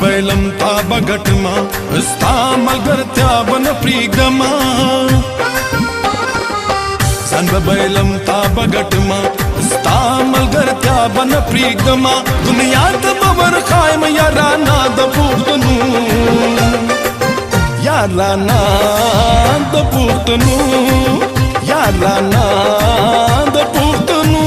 बैलम था बगटमा स्ता मलगरत्या बन प्रीगमा सन बैलम था बगटमा स्ता मलगरत्या बन प्रीगमा दुनिया त बबर खायम याराना द पुख्तनु याराना द पुख्तनु याराना द पुख्तनु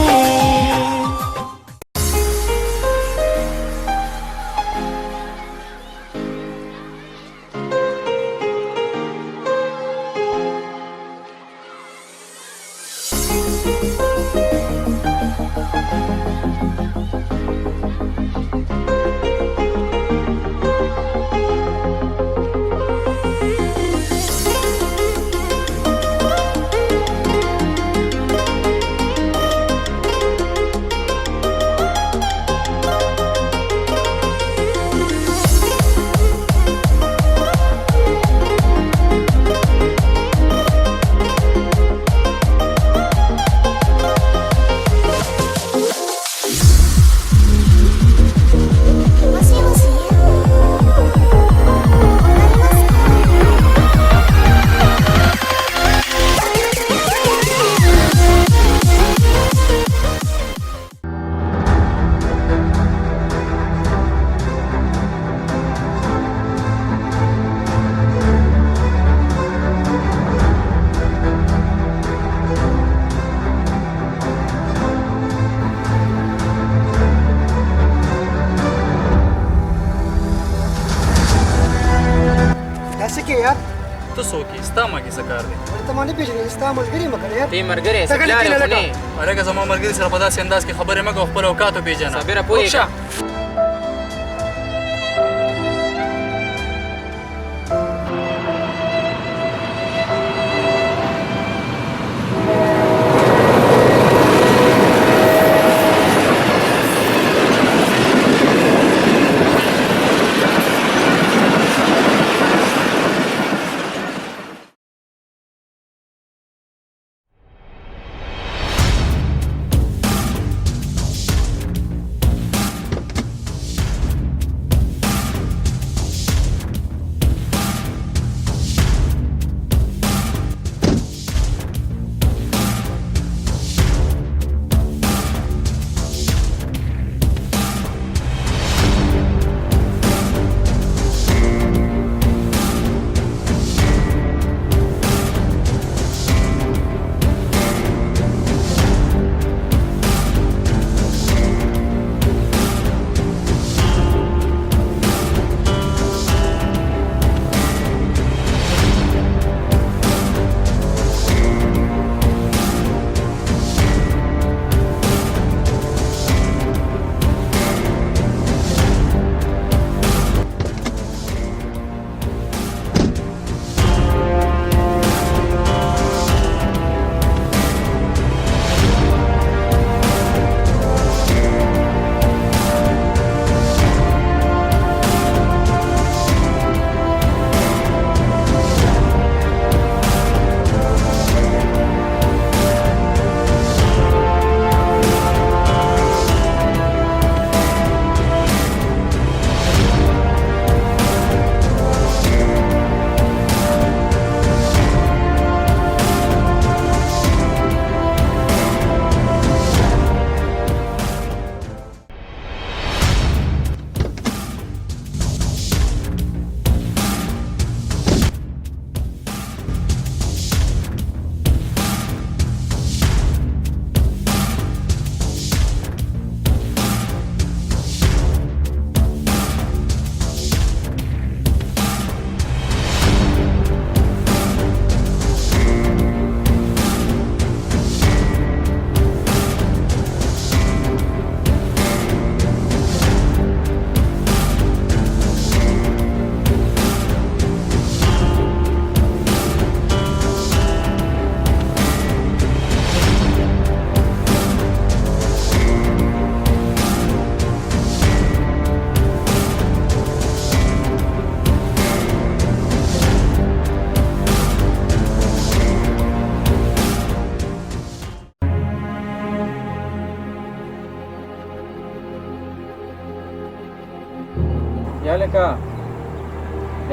तो सोकी स्ता मागे सकार दे वर्तमानी पेजने स्ता मलगरी मकर यार ती मरगरे सप्लायर होने अरे का जमा मरगरी सर पता से अंदाज की खबर है मगर ऊपर औकात हो पेजना सबेरा पोएगा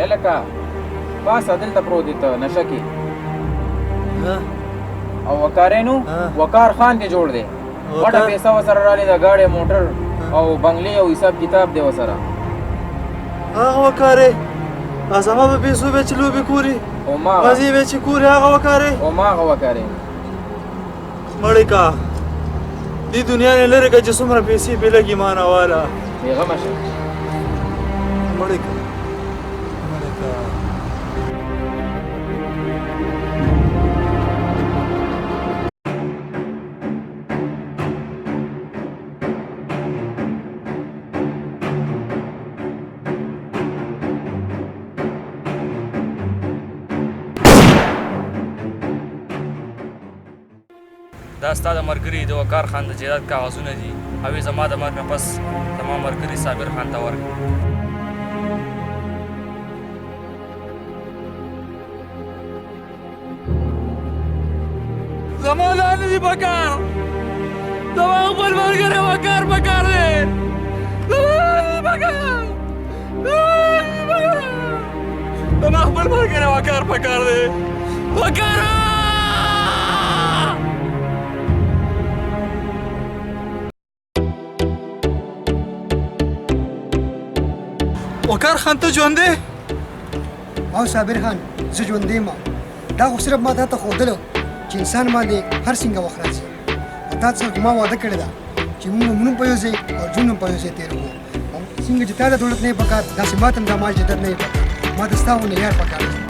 لکه پاسه دلته پروت دی ته نشه کې او وقارینو وقار خان دی جوړ دی وړه پیسه ورسره رالی ده ګاډی موټر او بنګلې او حساب کتاب دی ورسره هغه وقارې زما په پیسو به چې لوبې کوري غازي به چې کوري هغه وقارې مړې کا دې دنیا نه لري که چې څومره پیسې به لګي مانه والا بېغمه شه مړې کا دا ستا د ملګري د وقار خان د جایداد کاغذونه دي او یې زما د مرګ نه پس زما ملګري صابر خان ته ورکړه زما دا نه دي پکار زما خپل ملګری وقار پکار دی زما خپل ملګری وقار پکار دی وقار وقار خان ته ژوندې او صابر خان زه ژوندی یم دا خو صرف ما تا ته ښودلو چې انسان باندې هر څنګه وخت راځي تا څخه ما وعده کړې ده چې موږ مونږ په یو ځای او ژوند هم په یو ځای تېر کړو او څنګه چې تا ته دولت نه یې پکار داسې ما ته هم دا مال جدت نه یې پکار ما ته ستا غوندې یار پکار دی